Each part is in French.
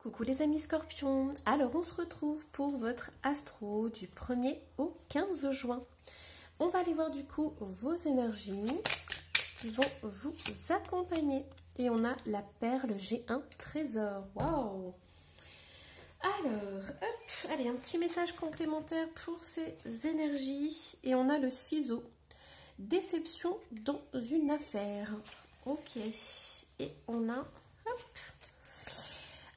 Coucou les amis scorpions, alors on se retrouve pour votre astro du 1er au 15 juin. On va aller voir du coup vos énergies qui vont vous accompagner. Et on a la perle G1 trésor, waouh. Alors, hop, allez, un petit message complémentaire pour ces énergies. Et on a le ciseau, déception dans une affaire. Ok, et on a, hop.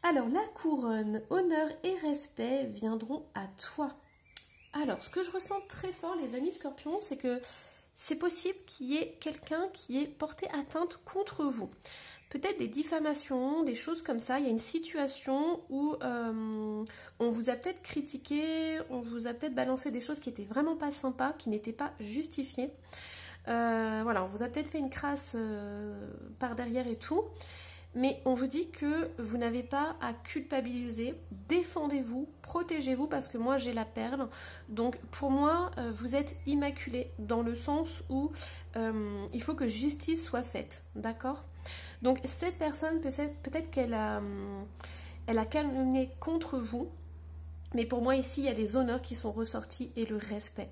Alors, la couronne, honneur et respect viendront à toi. Alors, ce que je ressens très fort, les amis scorpions, c'est que c'est possible qu'il y ait quelqu'un qui ait porté atteinte contre vous. Peut-être des diffamations, des choses comme ça. Il y a une situation où on vous a peut-être critiqué, on vous a peut-être balancé des choses qui n'étaient vraiment pas sympas, qui n'étaient pas justifiées. Voilà, on vous a peut-être fait une crasse par derrière et tout. Mais on vous dit que vous n'avez pas à culpabiliser, défendez-vous, protégez-vous parce que moi j'ai la perle. Donc pour moi, vous êtes immaculé dans le sens où il faut que justice soit faite, d'accord? Donc cette personne, peut-être qu'elle a calomnié contre vous. Mais pour moi ici, il y a les honneurs qui sont ressortis et le respect.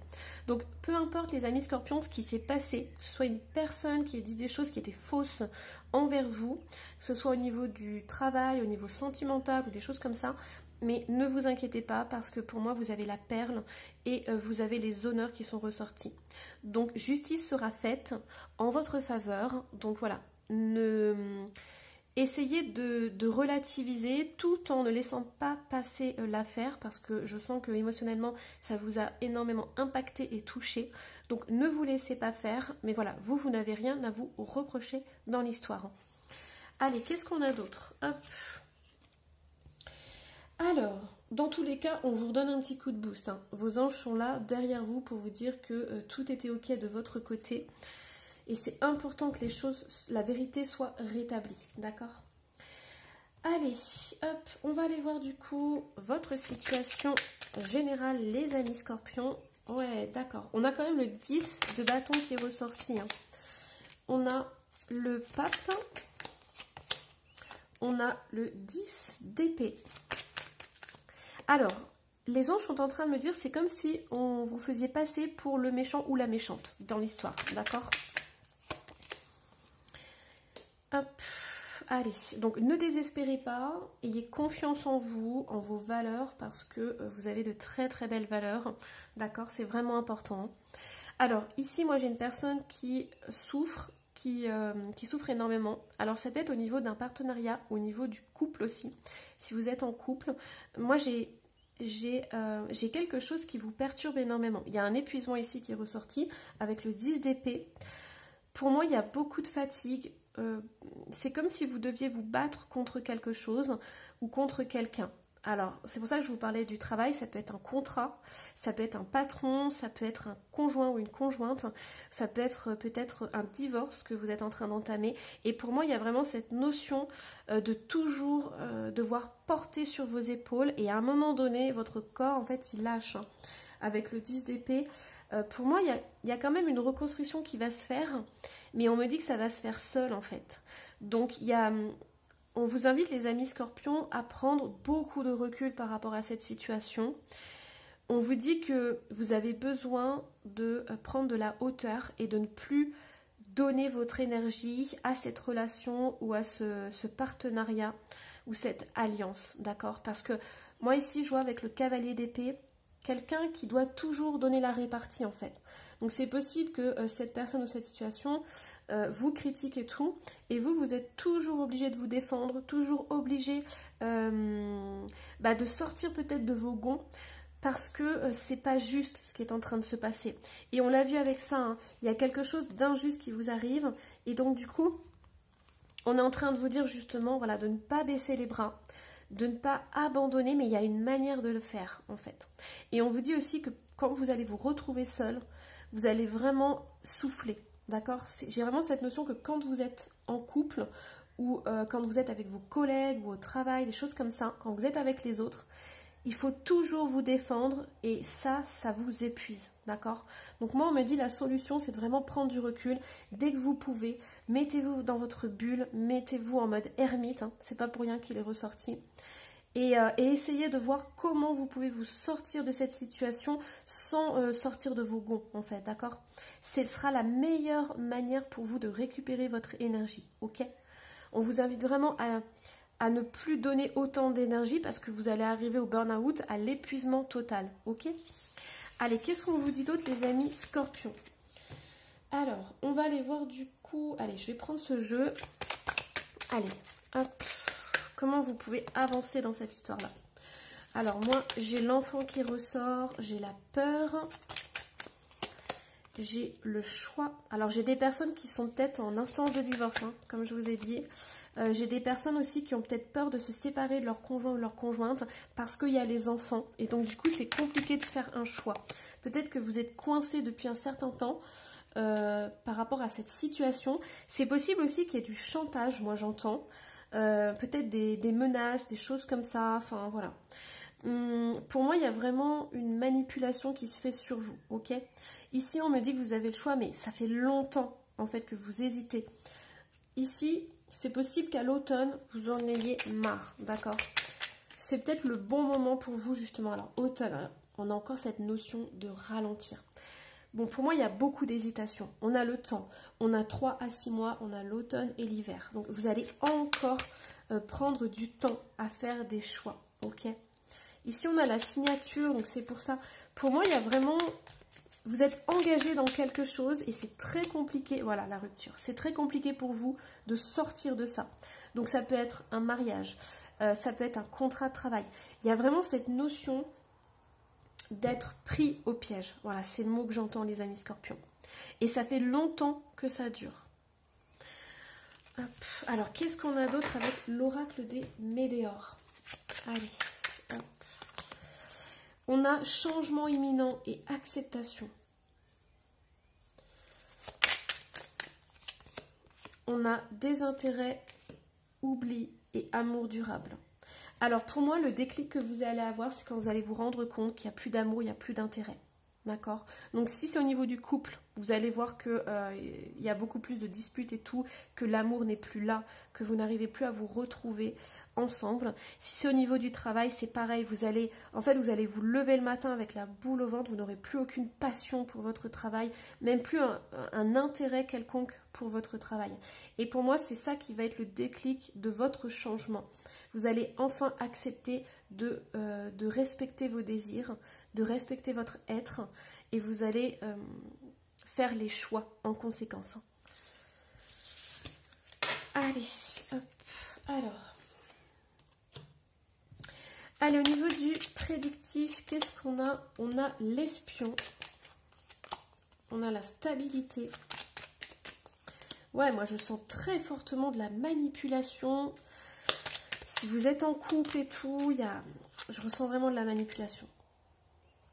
Donc peu importe les amis scorpions, ce qui s'est passé, que ce soit une personne qui ait dit des choses qui étaient fausses envers vous, que ce soit au niveau du travail, au niveau sentimental ou des choses comme ça, mais ne vous inquiétez pas parce que pour moi vous avez la perle et vous avez les honneurs qui sont ressortis. Donc justice sera faite en votre faveur. Donc voilà, essayez de relativiser tout en ne laissant pas passer l'affaire parce que je sens que émotionnellement ça vous a énormément impacté et touché. Donc ne vous laissez pas faire, mais voilà, vous n'avez rien à vous reprocher dans l'histoire. Allez, qu'est-ce qu'on a d'autre? Hop. Alors, dans tous les cas, on vous redonne un petit coup de boost, hein. Vos anges sont là derrière vous pour vous dire que tout était ok de votre côté. Et c'est important que les choses, la vérité soit rétablie, d'accord? Allez, hop, on va aller voir du coup votre situation générale, les amis scorpions. Ouais, d'accord. On a quand même le 10 de bâton qui est ressorti, hein. On a le pape. On a le 10 d'épée. Alors, les anges sont en train de me dire, c'est comme si on vous faisiez passer pour le méchant ou la méchante dans l'histoire, d'accord? Hop, allez, donc ne désespérez pas, ayez confiance en vous, en vos valeurs, parce que vous avez de très très belles valeurs, d'accord, c'est vraiment important. Alors ici, moi j'ai une personne qui souffre, qui souffre énormément. Alors ça peut être au niveau d'un partenariat, au niveau du couple aussi, si vous êtes en couple. Moi j'ai quelque chose qui vous perturbe énormément. Il y a un épuisement ici qui est ressorti avec le 10 d'épée. Pour moi, il y a beaucoup de fatigue. C'est comme si vous deviez vous battre contre quelque chose ou contre quelqu'un. Alors, c'est pour ça que je vous parlais du travail. Ça peut être un contrat, ça peut être un patron, ça peut être un conjoint ou une conjointe, ça peut être peut-être un divorce que vous êtes en train d'entamer. Et pour moi, il y a vraiment cette notion de toujours devoir porter sur vos épaules. Et à un moment donné, votre corps, en fait, il lâche, hein. Avec le 10 d'épée, pour moi, il y a quand même une reconstruction qui va se faire, mais on me dit que ça va se faire seul en fait. Donc, on vous invite les amis scorpions à prendre beaucoup de recul par rapport à cette situation. On vous dit que vous avez besoin de prendre de la hauteur et de ne plus donner votre énergie à cette relation ou à ce partenariat ou cette alliance, d'accord? Parce que moi ici, je vois avec le cavalier d'épée, quelqu'un qui doit toujours donner la répartie en fait. Donc c'est possible que cette personne ou cette situation vous critique et tout, et vous êtes toujours obligé de vous défendre, toujours obligé de sortir peut-être de vos gonds, parce que c'est pas juste ce qui est en train de se passer. Et on l'a vu avec ça, hein, il y a quelque chose d'injuste qui vous arrive, et donc du coup, on est en train de vous dire justement, voilà, de ne pas baisser les bras, de ne pas abandonner, mais il y a une manière de le faire en fait. Et on vous dit aussi que quand vous allez vous retrouver seul, vous allez vraiment souffler, d'accord? J'ai vraiment cette notion que quand vous êtes en couple ou quand vous êtes avec vos collègues ou au travail, des choses comme ça, quand vous êtes avec les autres, il faut toujours vous défendre et ça vous épuise, d'accord? Donc moi, on me dit la solution, c'est de vraiment prendre du recul. Dès que vous pouvez, mettez-vous dans votre bulle, mettez-vous en mode ermite, hein, c'est pas pour rien qu'il est ressorti. et essayez de voir comment vous pouvez vous sortir de cette situation sans sortir de vos gonds, en fait, d'accord? Ce sera la meilleure manière pour vous de récupérer votre énergie, ok? On vous invite vraiment à ne plus donner autant d'énergie parce que vous allez arriver au burn-out, à l'épuisement total, ok? Allez, qu'est-ce qu'on vous dit d'autre, les amis Scorpions? Alors, on va aller voir du coup... Allez, je vais prendre ce jeu. Allez, hop. Comment vous pouvez avancer dans cette histoire-là? Alors, moi, j'ai l'enfant qui ressort, j'ai la peur, j'ai le choix. Alors, j'ai des personnes qui sont peut-être en instance de divorce, hein, comme je vous ai dit. J'ai des personnes aussi qui ont peut-être peur de se séparer de leur conjoint ou leur conjointe parce qu'il y a les enfants. Et donc, du coup, c'est compliqué de faire un choix. Peut-être que vous êtes coincé depuis un certain temps par rapport à cette situation. C'est possible aussi qu'il y ait du chantage, moi j'entends. Peut-être des menaces, des choses comme ça. Enfin, voilà. Pour moi, il y a vraiment une manipulation qui se fait sur vous, ok? Ici, on me dit que vous avez le choix, mais ça fait longtemps, en fait, que vous hésitez. Ici... c'est possible qu'à l'automne, vous en ayez marre, d'accord? C'est peut-être le bon moment pour vous, justement. Alors, automne, on a encore cette notion de ralentir. Bon, pour moi, il y a beaucoup d'hésitation. On a le temps. On a 3 à 6 mois. On a l'automne et l'hiver. Donc, vous allez encore prendre du temps à faire des choix, ok? Ici, on a la signature. Donc, c'est pour ça. Pour moi, il y a vraiment... vous êtes engagé dans quelque chose et c'est très compliqué, voilà la rupture, c'est très compliqué pour vous de sortir de ça. Donc ça peut être un mariage, ça peut être un contrat de travail. Il y a vraiment cette notion d'être pris au piège. Voilà, c'est le mot que j'entends, les amis Scorpions. Et ça fait longtemps que ça dure. Hop. Alors, qu'est-ce qu'on a d'autre avec l'oracle des Médéors? Allez, hop. On a changement imminent et acceptation. On a désintérêt, oubli et amour durable. Alors pour moi, le déclic que vous allez avoir, c'est quand vous allez vous rendre compte qu'il n'y a plus d'amour, il n'y a plus d'intérêt. D'accord? Donc si c'est au niveau du couple, vous allez voir qu'il y a beaucoup plus de disputes et tout, que l'amour n'est plus là, que vous n'arrivez plus à vous retrouver ensemble. Si c'est au niveau du travail, c'est pareil, vous allez vous lever le matin avec la boule au ventre, vous n'aurez plus aucune passion pour votre travail, même plus un intérêt quelconque pour votre travail. Et pour moi, c'est ça qui va être le déclic de votre changement. Vous allez enfin accepter de respecter vos désirs, de respecter votre être, et vous allez faire les choix en conséquence. Allez, hop, alors. Allez, au niveau du prédictif, qu'est-ce qu'on a? On a l'espion, on a la stabilité. Ouais, moi je sens très fortement de la manipulation. Si vous êtes en couple et tout, je ressens vraiment de la manipulation.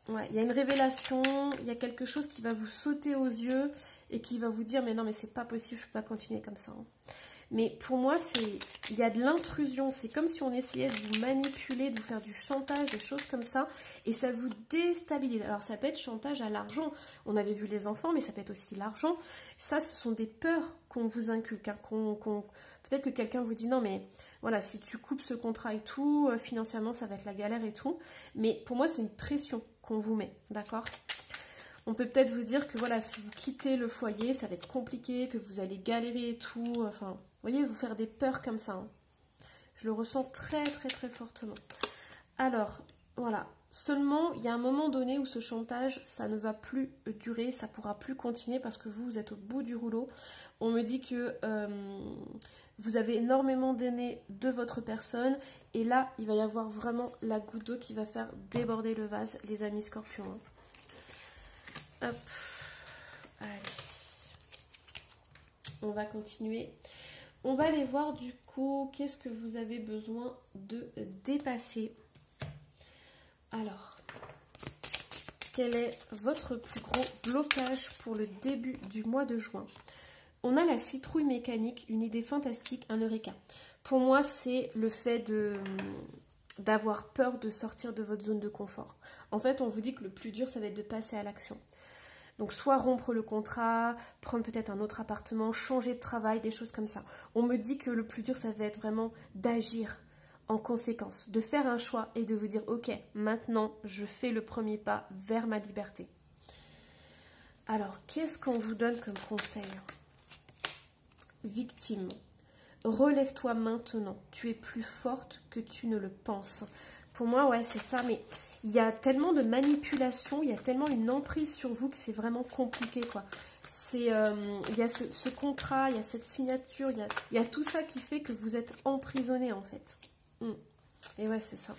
Ouais, il y a une révélation, il y a quelque chose qui va vous sauter aux yeux et qui va vous dire mais non mais c'est pas possible, je peux pas continuer comme ça. Hein. Mais pour moi, il y a de l'intrusion, c'est comme si on essayait de vous manipuler, de vous faire du chantage, des choses comme ça, et ça vous déstabilise. Alors ça peut être chantage à l'argent, on avait vu les enfants, mais ça peut être aussi l'argent. Ça, ce sont des peurs qu'on vous inculque, hein, peut-être que quelqu'un vous dit non mais voilà, si tu coupes ce contrat et tout, financièrement ça va être la galère et tout, mais pour moi c'est une pression qu'on vous met, d'accord? On peut peut-être vous dire que voilà, si vous quittez le foyer, ça va être compliqué, que vous allez galérer et tout. Enfin, vous voyez, vous faire des peurs comme ça. Hein. Je le ressens très, très, très fortement. Alors, voilà. Seulement, il y a un moment donné où ce chantage, ça ne va plus durer, ça ne pourra plus continuer parce que vous êtes au bout du rouleau. On me dit que vous avez énormément d'aînés de votre personne. Et là, il va y avoir vraiment la goutte d'eau qui va faire déborder le vase, les amis Scorpions. Hein. Hop, allez, on va continuer. On va aller voir du coup, qu'est-ce que vous avez besoin de dépasser. Alors, quel est votre plus gros blocage pour le début du mois de juin? On a la citrouille mécanique, une idée fantastique, un eureka. Pour moi, c'est le fait d'avoir peur de sortir de votre zone de confort. En fait, on vous dit que le plus dur, ça va être de passer à l'action. Donc soit rompre le contrat, prendre peut-être un autre appartement, changer de travail, des choses comme ça. On me dit que le plus dur, ça va être vraiment d'agir en conséquence, de faire un choix et de vous dire ok, maintenant je fais le premier pas vers ma liberté. Alors, qu'est-ce qu'on vous donne comme conseil? Victime, relève-toi maintenant, tu es plus forte que tu ne le penses. Pour moi, ouais, c'est ça, mais il y a tellement de manipulation, il y a tellement une emprise sur vous que c'est vraiment compliqué, quoi. Il y a ce contrat, il y a cette signature, il y a tout ça qui fait que vous êtes emprisonné, en fait. Et ouais, c'est ça.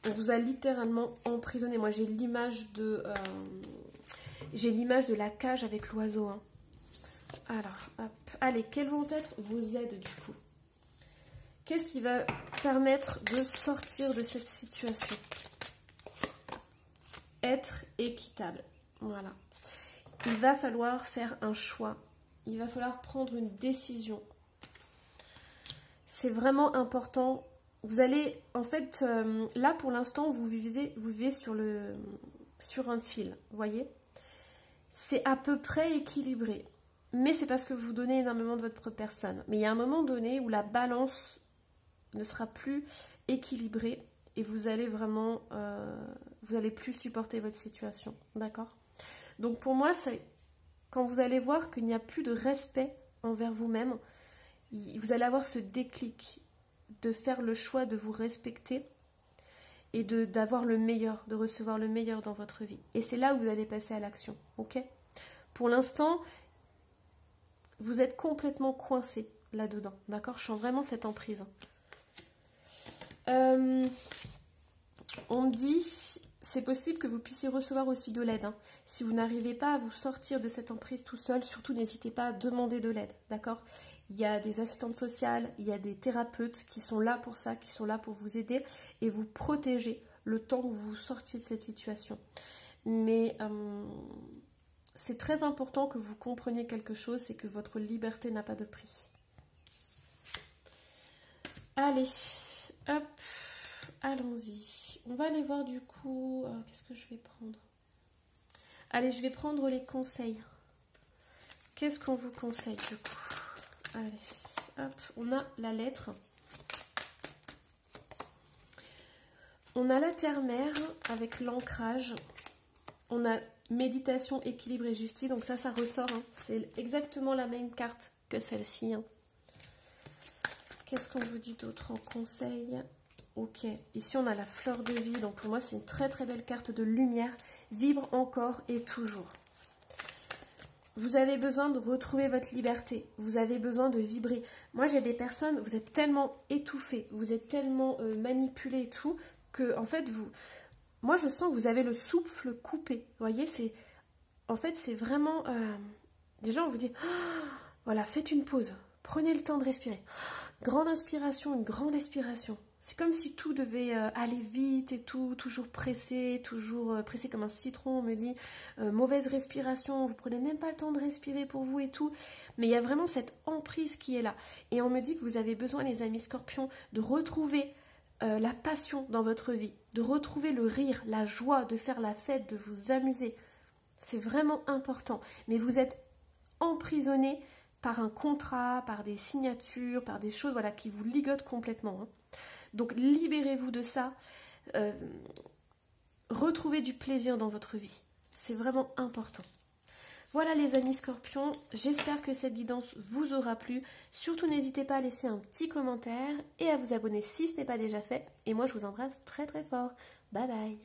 On vous a littéralement emprisonné. Moi, j'ai l'image de la cage avec l'oiseau. Hein. Alors, hop. Allez, quelles vont être vos aides, du coup? Qu'est-ce qui va permettre de sortir de cette situation? Être équitable. Voilà. Il va falloir faire un choix. Il va falloir prendre une décision. C'est vraiment important. Vous allez, en fait, là pour l'instant, vous vivez sur un fil, vous voyez. C'est à peu près équilibré. Mais c'est parce que vous donnez énormément de votre personne. Mais il y a un moment donné où la balance ne sera plus équilibrée et vous allez vraiment, vous allez plus supporter votre situation, d'accord? Donc pour moi, c'est quand vous allez voir qu'il n'y a plus de respect envers vous-même, vous allez avoir ce déclic de faire le choix de vous respecter et d'avoir le meilleur, de recevoir le meilleur dans votre vie. Et c'est là où vous allez passer à l'action, ok? Pour l'instant, vous êtes complètement coincé là-dedans, d'accord? Je sens vraiment cette emprise. On me dit, c'est possible que vous puissiez recevoir aussi de l'aide. Hein. Si vous n'arrivez pas à vous sortir de cette emprise tout seul, surtout n'hésitez pas à demander de l'aide, d'accord? Il y a des assistantes sociales, il y a des thérapeutes qui sont là pour ça, qui sont là pour vous aider et vous protéger le temps où vous sortiez de cette situation. Mais c'est très important que vous compreniez quelque chose, c'est que votre liberté n'a pas de prix. Allez, hop, allons-y. On va aller voir du coup, qu'est-ce que je vais prendre? Allez, je vais prendre les conseils. Qu'est-ce qu'on vous conseille du coup? Allez, hop, on a la lettre. On a la terre-mère avec l'ancrage. On a méditation, équilibre et justice. Donc ça ressort. Hein. C'est exactement la même carte que celle-ci. Hein. Qu'est-ce qu'on vous dit d'autre en conseil? Ok, ici on a la fleur de vie. Donc pour moi, c'est une très très belle carte de lumière. Vibre encore et toujours. Vous avez besoin de retrouver votre liberté. Vous avez besoin de vibrer. Moi, j'ai des personnes, vous êtes tellement étouffés, vous êtes tellement manipulés et tout, que en fait, moi, je sens que vous avez le souffle coupé. Vous voyez, en fait, c'est vraiment... Déjà, on vous dit, voilà, faites une pause. Prenez le temps de respirer. Grande inspiration, une grande expiration. C'est comme si tout devait aller vite et tout, toujours pressé comme un citron. On me dit mauvaise respiration, vous prenez même pas le temps de respirer pour vous et tout. Mais il y a vraiment cette emprise qui est là. Et on me dit que vous avez besoin, les amis scorpions, de retrouver la passion dans votre vie, de retrouver le rire, la joie, de faire la fête, de vous amuser. C'est vraiment important. Mais vous êtes emprisonné par un contrat, par des signatures, par des choses voilà, qui vous ligotent complètement. Hein. Donc libérez-vous de ça, retrouvez du plaisir dans votre vie, c'est vraiment important. Voilà les amis scorpions, j'espère que cette guidance vous aura plu, surtout n'hésitez pas à laisser un petit commentaire et à vous abonner si ce n'est pas déjà fait, et moi je vous embrasse très très fort, bye bye.